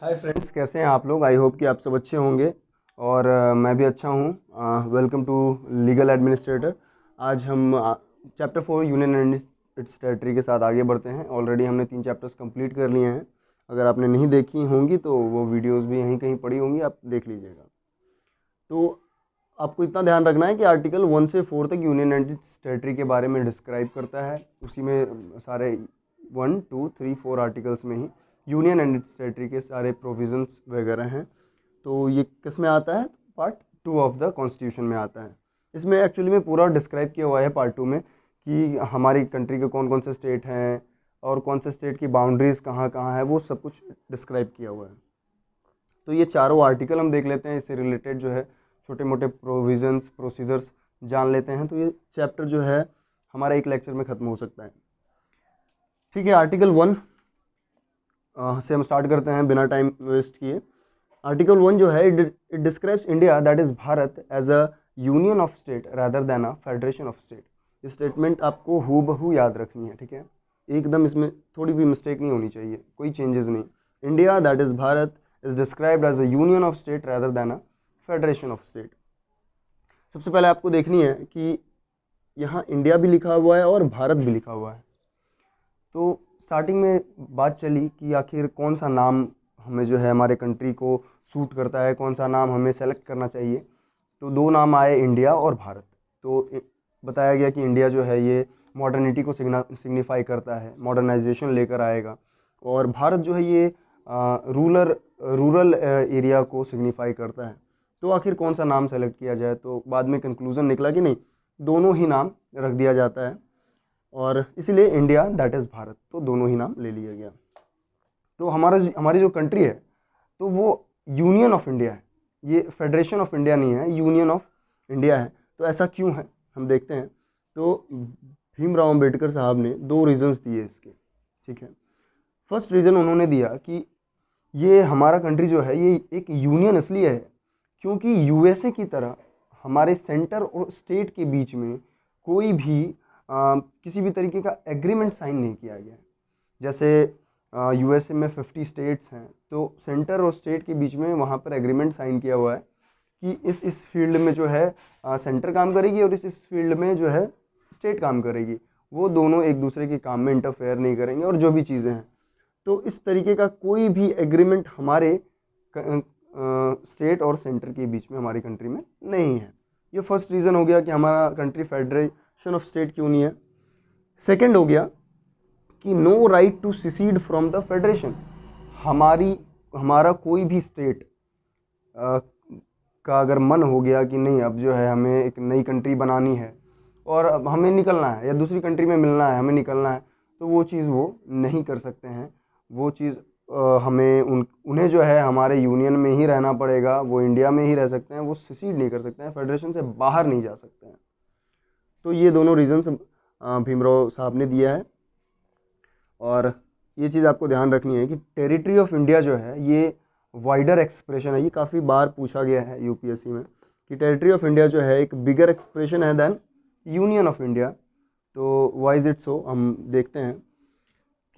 Hi friends, कैसे हैं आप लोग। आई होप कि आप सब अच्छे होंगे और मैं भी अच्छा हूँ। Welcome to legal administrator. आज हम chapter 4 union and its territory के साथ आगे बढ़ते हैं। ऑलरेडी हमने 3 चैप्टर्स कंप्लीट कर लिए हैं। अगर आपने नहीं देखी होंगी तो वो वीडियोस भी यहीं कहीं पड़ी होंगी, आप देख लीजिएगा। तो आपको इतना ध्यान रखना है कि आर्टिकल 1 से 4 तक यूनियन एंड इट्स टेरिटरी के बारे में डिस्क्राइब करता है। उसी में सारे 1, 2, 3, 4 आर्टिकल्स में ही यूनियन एंड इट्स टेरिटरी के सारे प्रोविजंस वगैरह हैं। तो ये किस में आता है? पार्ट 2 ऑफ द कॉन्स्टिट्यूशन में आता है। इसमें एक्चुअली में पूरा डिस्क्राइब किया हुआ है पार्ट 2 में कि हमारी कंट्री के कौन कौन से स्टेट हैं और कौन से स्टेट की बाउंड्रीज कहाँ कहाँ है, वो सब कुछ डिस्क्राइब किया हुआ है। तो ये चारों आर्टिकल हम देख लेते हैं, इससे रिलेटेड जो है छोटे मोटे प्रोविजंस प्रोसीजर्स जान लेते हैं। तो ये चैप्टर जो है हमारा एक लेक्चर में ख़त्म हो सकता है। ठीक है, आर्टिकल 1 से हम स्टार्ट करते हैं बिना टाइम वेस्ट किए। आर्टिकल 1 जो है it describes India that is Bharat as a union of state rather than a federation of state. ये स्टेटमेंट आपको हूबहू याद रखनी है, ठीक है। एकदम इसमें थोड़ी भी मिस्टेक नहीं होनी चाहिए, कोई चेंजेस नहीं। India that is Bharat is described as a union of state rather than a federation of state. सबसे पहले आपको देखनी है कि यहाँ इंडिया भी लिखा हुआ है और भारत भी लिखा हुआ है। तो स्टार्टिंग में बात चली कि आखिर कौन सा नाम हमें जो है हमारे कंट्री को सूट करता है, कौन सा नाम हमें सेलेक्ट करना चाहिए। तो 2 नाम आए, इंडिया और भारत। तो बताया गया कि इंडिया जो है ये मॉडर्निटी को सिग्निफाई करता है, मॉडर्नाइजेशन लेकर आएगा, और भारत जो है ये रूरल एरिया को सिग्निफाई करता है। तो आखिर कौन सा नाम सेलेक्ट किया जाए, तो बाद में कंक्लूजन निकला कि नहीं, दोनों ही नाम रख दिया जाता है, और इसीलिए इंडिया दैट इज़ भारत, तो दोनों ही नाम ले लिया गया। तो हमारी जो कंट्री है तो वो यूनियन ऑफ इंडिया है, ये फेडरेशन ऑफ इंडिया नहीं है, यूनियन ऑफ इंडिया है। तो ऐसा क्यों है हम देखते हैं। तो भीमराव अंबेडकर साहब ने 2 रीजंस दिए इसके, ठीक है। फर्स्ट रीज़न उन्होंने दिया कि ये हमारा कंट्री जो है ये एक यूनियन इसलिए है क्योंकि यूएसए की तरह हमारे सेंटर और स्टेट के बीच में कोई भी किसी भी तरीके का एग्रीमेंट साइन नहीं किया गया है। जैसे यूएसए में 50 स्टेट्स हैं, तो सेंटर और स्टेट के बीच में वहाँ पर एग्रीमेंट साइन किया हुआ है कि इस फील्ड में जो है सेंटर काम करेगी और इस फील्ड में जो है स्टेट काम करेगी। वो दोनों एक दूसरे के काम में इंटरफेयर नहीं करेंगे और जो भी चीज़ें हैं। तो इस तरीके का कोई भी एग्रीमेंट हमारे स्टेट और सेंटर के बीच में हमारी कंट्री में नहीं है। ये फर्स्ट रीज़न हो गया कि हमारा कंट्री फेडरेशन ऑफ स्टेट क्यों नहीं है। सेकंड हो गया कि no right to secede from the federation. हमारा कोई भी स्टेट का अगर मन हो गया कि नहीं अब जो है हमें एक नई कंट्री बनानी है और अब हमें निकलना है या दूसरी कंट्री में मिलना है, हमें निकलना है, तो वो चीज़ वो नहीं कर सकते हैं। वो चीज़ हमें उन्हें जो है हमारे यूनियन में ही रहना पड़ेगा, वो इंडिया में ही रह सकते हैं, वो सिसीड नहीं कर सकते हैं, फेडरेशन से बाहर नहीं जा सकते हैं। तो ये दोनों रीजन्स भीमराव साहब ने दिया है। और ये चीज़ आपको ध्यान रखनी है कि टेरिटरी ऑफ इंडिया जो है ये वाइडर एक्सप्रेशन है। ये काफ़ी बार पूछा गया है यूपीएससी में कि टेरिटरी ऑफ इंडिया जो है एक बिगर एक्सप्रेशन है देन यूनियन ऑफ इंडिया। तो वाई इज इट सो, हम देखते हैं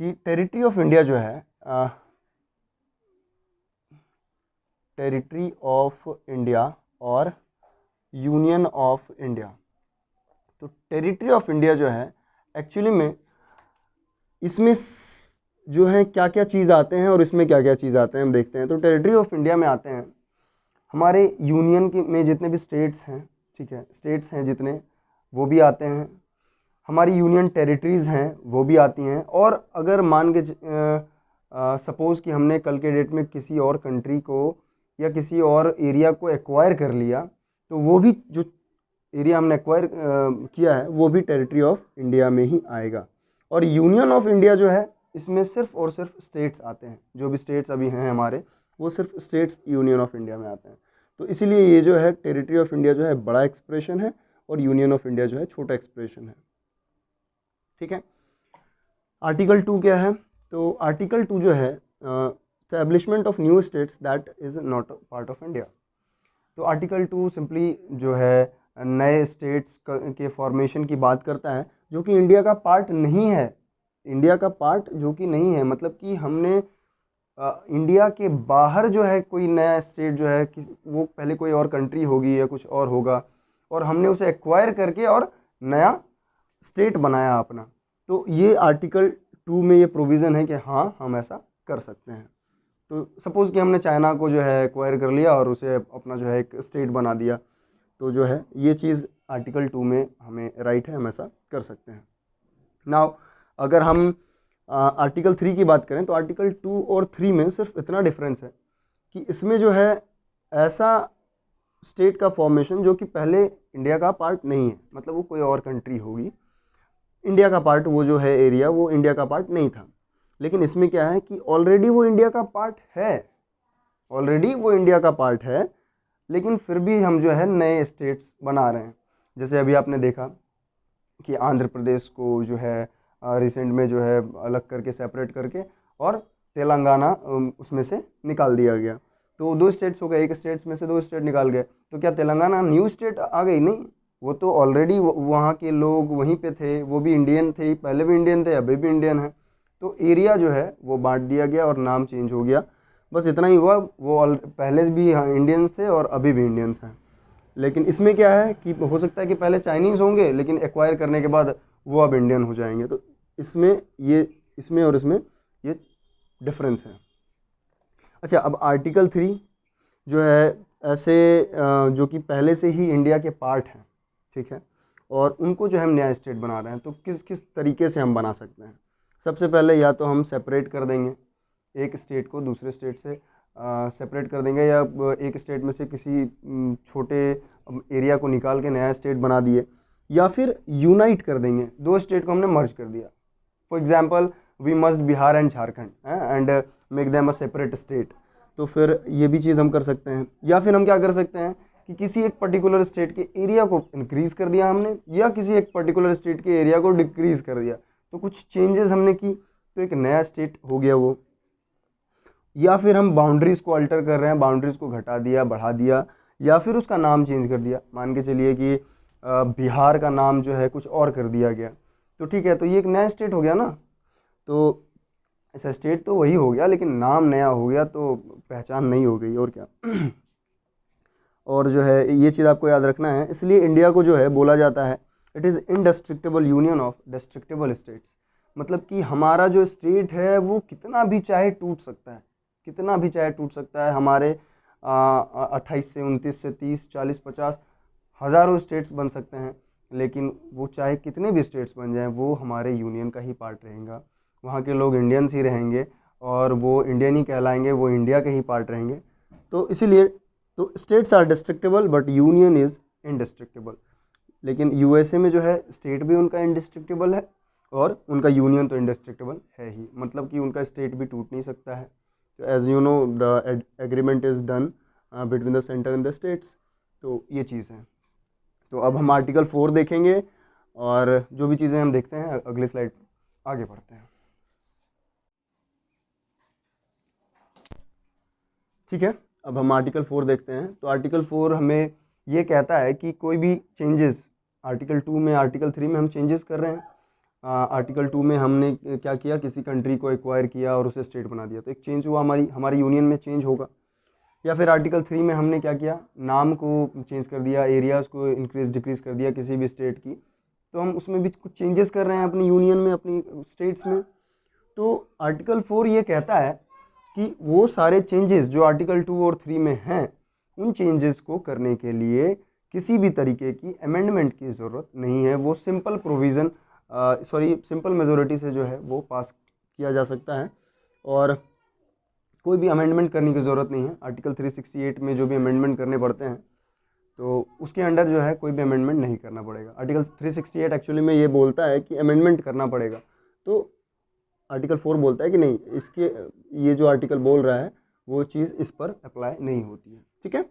कि टेरिटरी ऑफ इंडिया जो है टेरिटरी ऑफ इंडिया और यूनियन ऑफ इंडिया। तो टेरिटरी ऑफ इंडिया जो है एक्चुअली में इसमें जो है क्या क्या चीज़ आते हैं और इसमें क्या क्या चीज़ आते हैं हम देखते हैं। तो टेरिटरी ऑफ इंडिया में आते हैं हमारे यूनियन के में जितने भी स्टेट्स हैं, ठीक है, स्टेट्स हैं जितने, वो भी आते हैं। हमारी यूनियन टेरिटरीज़ हैं वो भी आती हैं। और अगर मान के सपोज़ कि हमने कल के डेट में किसी और कंट्री को या किसी और एरिया को एक्वायर कर लिया, तो वो भी जो एरिया हमने एक्वायर किया है वो भी टेरिटरी ऑफ इंडिया में ही आएगा। और यूनियन ऑफ इंडिया जो है इसमें सिर्फ और सिर्फ स्टेट्स आते हैं, जो भी स्टेट्स अभी हैं हमारे, वो सिर्फ स्टेट्स यूनियन ऑफ इंडिया में आते हैं। तो इसीलिए ये जो है टेरिटरी ऑफ इंडिया जो है बड़ा एक्सप्रेशन है और यूनियन ऑफ इंडिया जो है छोटा एक्सप्रेशन है, ठीक है। आर्टिकल 2 क्या है? तो आर्टिकल 2 जो है establishment of new states that is not part of India. तो आर्टिकल 2 सिंपली जो है नए स्टेट्स के फॉर्मेशन की बात करता है जो कि इंडिया का पार्ट नहीं है। इंडिया का पार्ट जो कि नहीं है, मतलब कि हमने इंडिया के बाहर जो है कोई नया स्टेट जो है कि वो पहले कोई और कंट्री होगी या कुछ और होगा, और हमने उसे एक्वायर करके और नया स्टेट बनाया अपना, तो ये आर्टिकल 2 में ये प्रोविज़न है कि हाँ हम ऐसा कर सकते हैं। तो सपोज़ कि हमने चाइना को जो है एक्वायर कर लिया और उसे अपना जो है एक स्टेट बना दिया, तो जो है ये चीज़ आर्टिकल 2 में हमें राइट है, हम ऐसा कर सकते हैं। नाउ अगर हम आर्टिकल 3 की बात करें तो आर्टिकल 2 और 3 में सिर्फ इतना डिफरेंस है कि इसमें जो है ऐसा स्टेट का फॉर्मेशन जो कि पहले इंडिया का पार्ट नहीं है, मतलब वो कोई और कंट्री होगी, इंडिया का पार्ट वो जो है एरिया वो इंडिया का पार्ट नहीं था। लेकिन इसमें क्या है कि ऑलरेडी वो इंडिया का पार्ट है, ऑलरेडी वो इंडिया का पार्ट है, लेकिन फिर भी हम जो है नए स्टेट्स बना रहे हैं। जैसे अभी आपने देखा कि आंध्र प्रदेश को जो है रिसेंट में जो है अलग करके सेपरेट करके और तेलंगाना उसमें से निकाल दिया गया, तो 2 स्टेट्स हो गए, एक स्टेट्स में से 2 स्टेट निकाल गए, तो क्या तेलंगाना न्यू स्टेट आ गई? नहीं, वो तो ऑलरेडी वहाँ के लोग वहीं पे थे, वो भी इंडियन थे, पहले भी इंडियन थे, अभी भी इंडियन है, तो एरिया जो है वो बांट दिया गया और नाम चेंज हो गया, बस इतना ही हुआ। वो पहले भी इंडियंस थे और अभी भी इंडियंस हैं। लेकिन इसमें क्या है कि हो सकता है कि पहले चाइनीज़ होंगे, लेकिन एक्वायर करने के बाद वो अब इंडियन हो जाएंगे, तो इसमें ये इसमें और इसमें ये डिफरेंस है। अच्छा, अब आर्टिकल 3 जो है ऐसे जो कि पहले से ही इंडिया के पार्ट हैं, ठीक है, और उनको जो हम नया स्टेट बना रहे हैं, तो किस किस तरीके से हम बना सकते हैं? सबसे पहले या तो हम सेपरेट कर देंगे एक स्टेट को दूसरे स्टेट से, सेपरेट कर देंगे, या एक स्टेट में से किसी छोटे एरिया को निकाल के नया स्टेट बना दिए, या फिर यूनाइट कर देंगे, 2 स्टेट को हमने मर्ज कर दिया। For example we must Bihar and Jharkhand and make them a separate state, तो फिर ये भी चीज़ हम कर सकते हैं। या फिर हम क्या कर सकते हैं कि किसी एक पर्टिकुलर स्टेट के एरिया को इंक्रीज कर दिया हमने, या किसी एक पर्टिकुलर स्टेट के एरिया को डिक्रीज कर दिया, तो कुछ चेंजेस हमने की, तो एक नया स्टेट हो गया वो। या फिर हम बाउंड्रीज को अल्टर कर रहे हैं, बाउंड्रीज को घटा दिया, बढ़ा दिया, या फिर उसका नाम चेंज कर दिया, मान के चलिए कि बिहार का नाम जो है कुछ और कर दिया गया, तो ठीक है, तो ये एक नया स्टेट हो गया ना। तो ऐसा स्टेट तो वही हो गया, लेकिन नाम नया हो गया, तो पहचान नहीं हो गई, और क्या। और जो है ये चीज़ आपको याद रखना है, इसलिए इंडिया को जो है बोला जाता है it is indestructible union of destructible states, मतलब कि हमारा जो स्टेट है वो कितना भी चाहे टूट सकता है, कितना भी चाहे टूट सकता है, हमारे 28 से 29 से 30 40 50 हज़ारों स्टेट्स बन सकते हैं, लेकिन वो चाहे कितने भी स्टेट्स बन जाएं, वो हमारे यूनियन का ही पार्ट रहेगा, वहाँ के लोग इंडियंस ही रहेंगे, और वो इंडियन ही कहलाएंगे, वो इंडिया के ही पार्ट रहेंगे। तो इसीलिए तो states are destructible but union is indestructible. लेकिन यूएसए में जो है स्टेट भी उनका इनडिस्ट्रिक्टेबल है और उनका यूनियन तो इनडिस्ट्रिक्टेबल है ही, मतलब कि उनका स्टेट भी टूट नहीं सकता है। तो as you know the agreement is done between the centre and the states, तो ये चीज़ है। तो अब हम आर्टिकल 4 देखेंगे, और जो भी चीज़ें हम देखते हैं अगले स्लाइड पर आगे बढ़ते हैं, ठीक है। अब हम आर्टिकल 4 देखते हैं, तो आर्टिकल 4 हमें ये कहता है कि कोई भी चेंजेस आर्टिकल 2 में आर्टिकल 3 में हम चेंजेस कर रहे हैं। आर्टिकल 2 में हमने क्या किया, किसी कंट्री को एक्वायर किया और उसे स्टेट बना दिया, तो एक चेंज हुआ, हमारी यूनियन में चेंज होगा। या फिर आर्टिकल 3 में हमने क्या किया, नाम को चेंज कर दिया, एरियाज़ को इंक्रीज डिक्रीज कर दिया किसी भी स्टेट की, तो हम उसमें भी कुछ चेंजेस कर रहे हैं अपनी यूनियन में, अपनी स्टेट्स में। तो आर्टिकल 4 ये कहता है कि वो सारे चेंजेस जो आर्टिकल 2 और 3 में हैं, उन चेंजेस को करने के लिए किसी भी तरीके की अमेंडमेंट की ज़रूरत नहीं है, वो सिंपल प्रोविज़न सिंपल मेजोरिटी से जो है वो पास किया जा सकता है, और कोई भी अमेंडमेंट करने की ज़रूरत नहीं है। आर्टिकल 368 में जो भी अमेंडमेंट करने पड़ते हैं, तो उसके अंडर जो है कोई भी अमेंडमेंट नहीं करना पड़ेगा। आर्टिकल 368 एक्चुअली में ये बोलता है कि अमेंडमेंट करना पड़ेगा, तो आर्टिकल 4 बोलता है कि नहीं, इसके ये जो आर्टिकल बोल रहा है वो चीज़ इस पर अप्लाई नहीं होती है, ठीक है।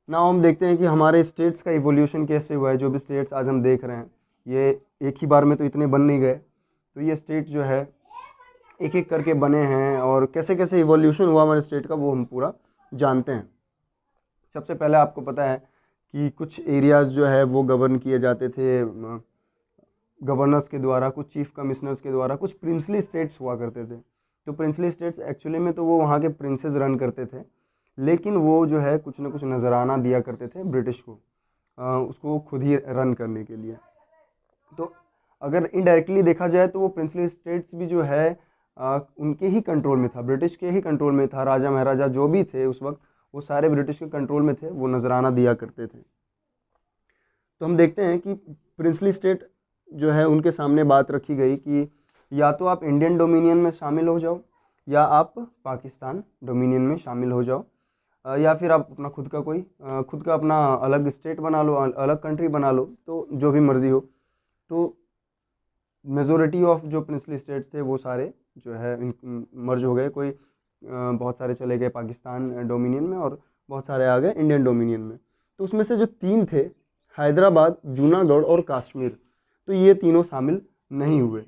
नाउ हम देखते हैं कि हमारे स्टेट्स का इवोल्यूशन कैसे हुआ है। जो भी स्टेट्स आज हम देख रहे हैं, ये एक ही बार में तो इतने बन नहीं गए, तो ये स्टेट जो है एक एक करके बने हैं, और कैसे कैसे इवोल्यूशन हुआ हमारे स्टेट का वो हम पूरा जानते हैं। सबसे पहले आपको पता है कि कुछ एरियाज़ जो है वो गवर्न किए जाते थे गवर्नर्स के द्वारा, कुछ चीफ कमिश्नर्स के द्वारा, कुछ प्रिंसली स्टेट्स हुआ करते थे। तो प्रिंसली स्टेट्स एक्चुअली में तो वो वहाँ के प्रिंसेस रन करते थे, लेकिन वो जो है कुछ ना कुछ नजराना दिया करते थे ब्रिटिश को, उसको खुद ही रन करने के लिए। तो अगर इनडायरेक्टली देखा जाए तो वो प्रिंसली स्टेट्स भी जो है उनके ही कंट्रोल में था, ब्रिटिश के ही कंट्रोल में था। राजा महाराजा जो भी थे उस वक्त वो सारे ब्रिटिश के कंट्रोल में थे, वो नजराना दिया करते थे। तो हम देखते हैं कि प्रिंसली स्टेट जो है उनके सामने बात रखी गई कि या तो आप इंडियन डोमिनियन में शामिल हो जाओ, या आप पाकिस्तान डोमिनियन में शामिल हो जाओ, या फिर आप अपना खुद का कोई खुद का अपना अलग स्टेट बना लो, अलग कंट्री बना लो, तो जो भी मर्जी हो। तो मेजोरिटी ऑफ जो प्रिंसली स्टेट्स थे वो सारे जो है मर्ज हो गए, कोई बहुत सारे चले गए पाकिस्तान डोमिनियन में और बहुत सारे आ गए इंडियन डोमिनियन में। तो उसमें से जो तीन थे, हैदराबाद, जूनागढ़ और कश्मीर, तो ये तीनों शामिल नहीं हुए।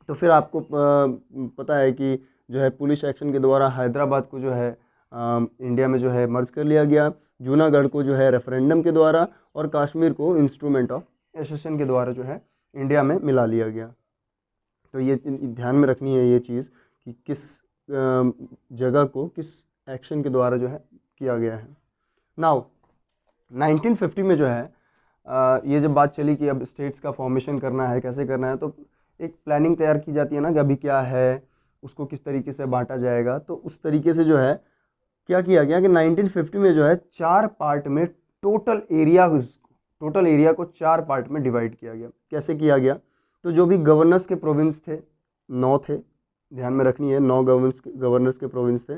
तो फिर आपको पता है कि जो है पुलिस एक्शन के द्वारा हैदराबाद को जो है इंडिया में जो है मर्ज कर लिया गया, जूनागढ़ को जो है रेफरेंडम के द्वारा, और कश्मीर को इंस्ट्रूमेंट ऑफ एसेशन के द्वारा जो है इंडिया में मिला लिया गया। तो ये ध्यान में रखनी है ये चीज़ कि किस जगह को किस एक्शन के द्वारा जो है किया गया है। नाउ 1950 में जो है ये जब बात चली कि अब स्टेट्स का फॉर्मेशन करना है, कैसे करना है, तो एक प्लानिंग तैयार की जाती है ना कि अभी क्या है, उसको किस तरीके से बांटा जाएगा। तो उस तरीके से जो है क्या किया गया कि 1950 में जो है 4 पार्ट में टोटल एरिया को 4 पार्ट में डिवाइड किया गया। कैसे किया गया? तो जो भी गवर्नर्स के प्रोविंस थे, 9 थे, ध्यान में रखनी है, 9 गवर्नर्स के प्रोविंस थे,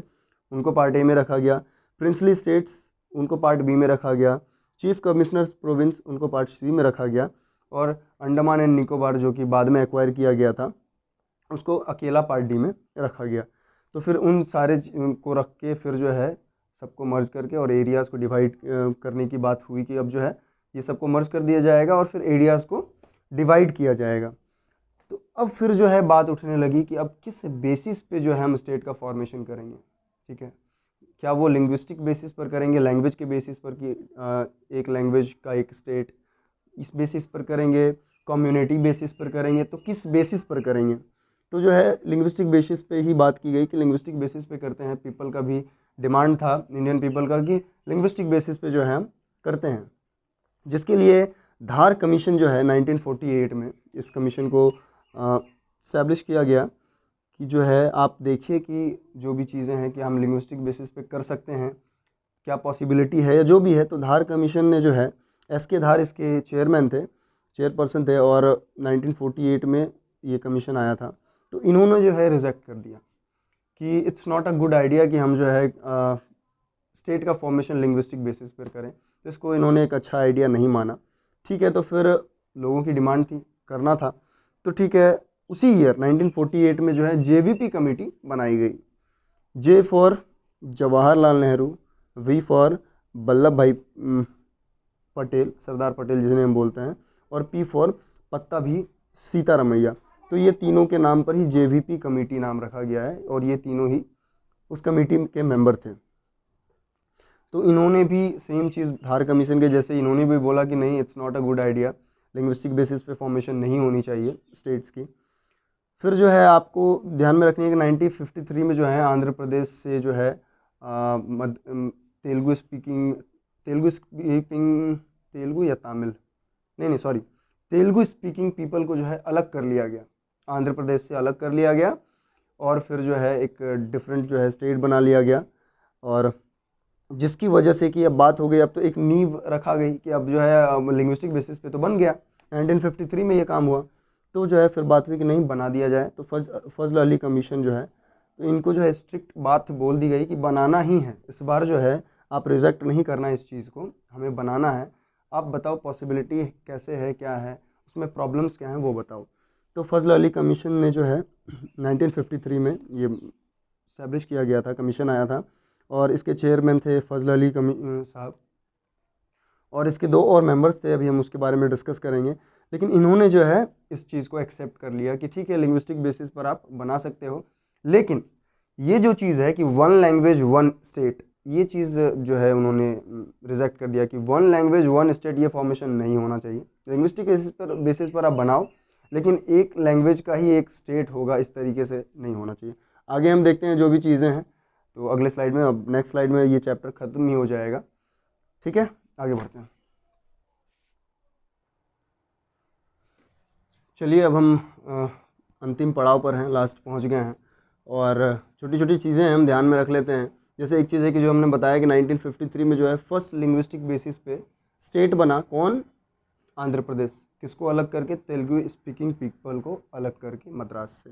उनको पार्ट ए में रखा गया। प्रिंसली स्टेट्स, उनको पार्ट बी में रखा गया। चीफ कमिश्नर्स प्रोविंस, उनको पार्ट सी में रखा गया। और अंडमान एंड निकोबार, जो कि बाद में एक्वायर किया गया था, उसको अकेला पार्ट डी में रखा गया। तो फिर उन सारे को रख के फिर जो है सबको मर्ज करके और एरियाज़ को डिवाइड करने की बात हुई कि अब जो है ये सबको मर्ज कर दिया जाएगा और फिर एरियाज़ को डिवाइड किया जाएगा। तो अब फिर जो है बात उठने लगी कि अब किस बेसिस पे जो है हम स्टेट का फॉर्मेशन करेंगे। ठीक है, क्या वो लिंग्विस्टिक बेसिस पर करेंगे, लैंग्वेज के बेसिस पर कि एक लैंग्वेज का एक स्टेट, इस बेसिस पर करेंगे, कम्युनिटी बेसिस पर करेंगे, तो किस बेसिस पर करेंगे? तो जो है लिंग्विस्टिक बेसिस पे ही बात की गई कि लिंग्विस्टिक बेसिस पे करते हैं। पीपल का भी डिमांड था, इंडियन पीपल का, कि लिंग्विस्टिक बेसिस पे जो है हम करते हैं, जिसके लिए धार कमीशन जो है 1948 में इस कमीशन को इस्टेब्लिश किया गया कि जो है आप देखिए कि जो भी चीज़ें हैं कि हम लिंग्विस्टिक बेसिस पे कर सकते हैं, क्या पॉसिबिलिटी है या जो भी है। तो धार कमीशन ने जो है, एस.के. धार इसके चेयरपर्सन थे, और 1948 में ये कमीशन आया था। तो इन्होंने जो है रिजेक्ट कर दिया कि it's not a good idea कि हम जो है स्टेट का फॉर्मेशन लिंग्विस्टिक बेसिस पर करें। तो इसको इन्होंने एक अच्छा आइडिया नहीं माना। ठीक है, तो फिर लोगों की डिमांड थी, करना था, तो ठीक है, उसी ईयर 1948 में जो है JVP कमेटी बनाई गई। J for Jawaharlal Nehru, V for Vallabh Bhai Patel, Sardar Patel जिन्हें हम बोलते हैं, और पी फॉर पत्ता भी सीतारमैया। तो ये तीनों के नाम पर ही JVP कमेटी नाम रखा गया है, और ये तीनों ही उस कमेटी के मेंबर थे। तो इन्होंने भी सेम चीज़ धार कमीशन के जैसे इन्होंने भी बोला कि नहीं, it's not a good idea, linguistic basis पे फॉर्मेशन नहीं होनी चाहिए स्टेट्स की। फिर जो है आपको ध्यान में रखनी है कि 1953 में जो है आंध्र प्रदेश से जो है तेलुगु स्पीकिंग तेलुगु या तमिल, नहीं सॉरी, तेलुगु स्पीकिंग पीपल को जो है अलग कर लिया गया, आंध्र प्रदेश से अलग कर लिया गया, और फिर जो है एक डिफरेंट जो है स्टेट बना लिया गया। और जिसकी वजह से कि अब बात हो गई, अब तो एक नींव रखा गई कि अब जो है लिंग्विस्टिक बेसिस पे तो बन गया, 1953 में ये काम हुआ। तो जो है फिर बात हुई कि नहीं, बना दिया जाए। तो फजल अली कमीशन जो है, तो इनको जो है स्ट्रिक्ट बात बोल दी गई कि बनाना ही है, इस बार जो है आप रिजेक्ट नहीं करना है, इस चीज़ को हमें बनाना है। आप बताओ पॉसिबिलिटी कैसे है, क्या है उसमें, प्रॉब्लम्स क्या हैं, वो बताओ। तो फजल अली कमीशन ने जो है 1953 में ये इस्टेब्लिश किया गया था, कमीशन आया था, और इसके चेयरमैन थे फजल अली साहब, और इसके 2 और मेंबर्स थे, अभी हम उसके बारे में डिस्कस करेंगे। लेकिन इन्होंने जो है इस चीज़ को एक्सेप्ट कर लिया कि ठीक है, लिंग्विस्टिक बेसिस पर आप बना सकते हो, लेकिन ये जो चीज़ है कि 1 लैंग्वेज 1 स्टेट, ये चीज़ जो है उन्होंने रिजेक्ट कर दिया कि 1 लैंग्वेज 1 स्टेट ये फॉर्मेशन नहीं होना चाहिए। लिंग्विस्टिक बेसिस पर आप बनाओ, लेकिन एक लैंग्वेज का ही एक स्टेट होगा, इस तरीके से नहीं होना चाहिए। आगे हम देखते हैं जो भी चीज़ें हैं तो अगले स्लाइड में। अब नेक्स्ट स्लाइड में ये चैप्टर ख़त्म ही हो जाएगा। ठीक है, आगे बढ़ते हैं। चलिए अब हम अंतिम पड़ाव पर हैं, लास्ट पहुंच गए हैं, और छोटी छोटी चीज़ें हम ध्यान में रख लेते हैं। जैसे एक चीज़ है कि जो हमने बताया कि 1953 में जो है फर्स्ट लिंग्विस्टिक बेसिस पे स्टेट बना, कौन? आंध्र प्रदेश। किसको अलग करके? तेलुगु स्पीकिंग पीपल को अलग करके मद्रास से।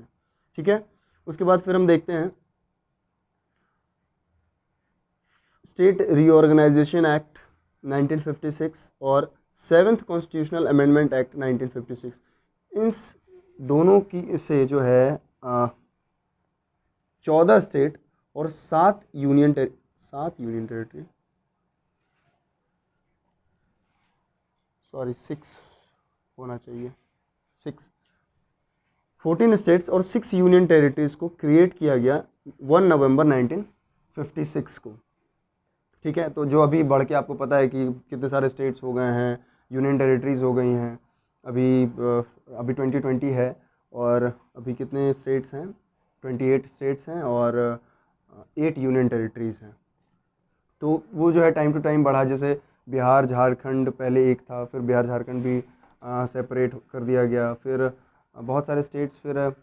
ठीक है, उसके बाद फिर हम देखते हैं स्टेट रीऑर्गेनाइजेशन एक्ट 1956 और 7th कॉन्स्टिट्यूशनल अमेंडमेंट एक्ट 1956। इन दोनों की से जो है 14 स्टेट और 7 यूनियन टेरिटरी, सॉरी 6 होना चाहिए, 14 स्टेट्स और 6 यूनियन टेरिटरीज को क्रिएट किया गया 1 नवंबर 1956 को। ठीक है, तो जो अभी बढ़ के आपको पता है कि कितने सारे स्टेट्स हो गए हैं, यूनियन टेरिटरीज हो गई हैं। अभी 2020 है और अभी कितने स्टेट्स हैं? 28 स्टेट्स हैं और 8 यूनियन टेरिटरीज हैं। तो वो जो है टाइम टू टाइम बढ़ा, जैसे बिहार झारखंड पहले एक था, फिर बिहार झारखंड भी सेपरेट कर दिया गया, फिर बहुत सारे स्टेट्स, फिर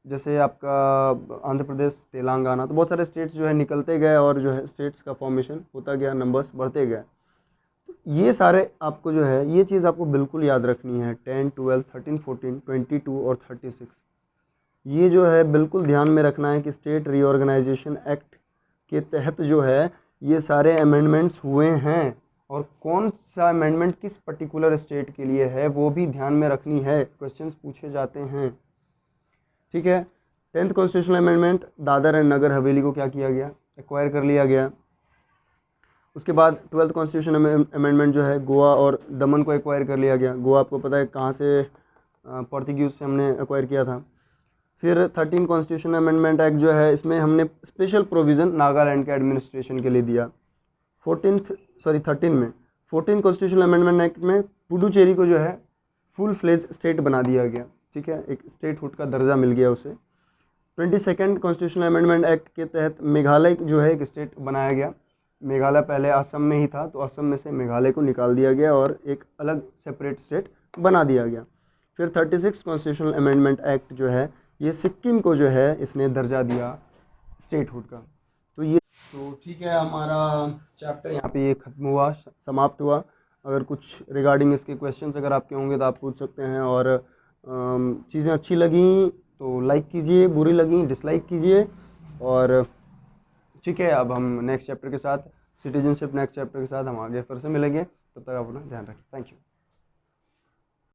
जैसे आपका आंध्र प्रदेश, तेलंगाना, तो बहुत सारे स्टेट्स जो है निकलते गए और जो है स्टेट्स का फॉर्मेशन होता गया, नंबर्स बढ़ते गए। तो ये सारे आपको जो है ये चीज़ आपको बिल्कुल याद रखनी है। 10, 12, 13, 14, 22 और 36 ये जो है बिल्कुल ध्यान में रखना है कि स्टेट रीऑर्गेनाइजेशन एक्ट के तहत जो है ये सारे अमेंडमेंट्स हुए हैं, और कौन सा अमेंडमेंट किस पर्टिकुलर स्टेट के लिए है वो भी ध्यान में रखनी है, क्वेश्चंस पूछे जाते हैं। ठीक है, 10th constitutional amendment, Dadra and Nagar Haveli को क्या किया गया? एक्वायर कर लिया गया। उसके बाद 12th कॉन्स्टिट्यूशन अमेंडमेंट जो है गोवा और दमन को एक्वायर कर लिया गया। गोवा आपको पता है कहाँ से, पोर्तुगीज से हमने एक्वायर किया था। फिर 13 कॉन्स्टिट्यूशन अमेंडमेंट एक्ट जो है इसमें हमने स्पेशल प्रोविज़न नागालैंड के एडमिनिस्ट्रेशन के लिए दिया। 13 में 14 कॉन्स्टिट्यूशनल अमेंडमेंट एक्ट में पुडुचेरी को जो है फुल फ्लेज स्टेट बना दिया गया। ठीक है, एक स्टेटहुड का दर्जा मिल गया उसे। 22nd कॉन्स्टिट्यूशनल अमेंडमेंट एक्ट के तहत मेघालय जो है एक स्टेट बनाया गया। मेघालय पहले असम में ही था, तो असम में से मेघालय को निकाल दिया गया और एक अलग सेपरेट स्टेट बना दिया गया। फिर 36 कॉन्स्टिट्यूशनल अमेंडमेंट एक्ट जो है ये सिक्किम को जो है इसने दर्जा दिया स्टेटहुड का। तो ये तो ठीक है, हमारा चैप्टर यहाँ पे ये खत्म हुआ, समाप्त हुआ। अगर कुछ रिगार्डिंग इसके क्वेश्चंस अगर आपके होंगे तो आप पूछ सकते हैं, और चीज़ें अच्छी लगी तो लाइक कीजिए, बुरी लगी डिसलाइक कीजिए। और ठीक है, अब हम नेक्स्ट चैप्टर के साथ, सिटीजनशिप नेक्स्ट चैप्टर के साथ हम आगे फिर से मिलेंगे। तब तक आप अपना ध्यान रखें। Thank you.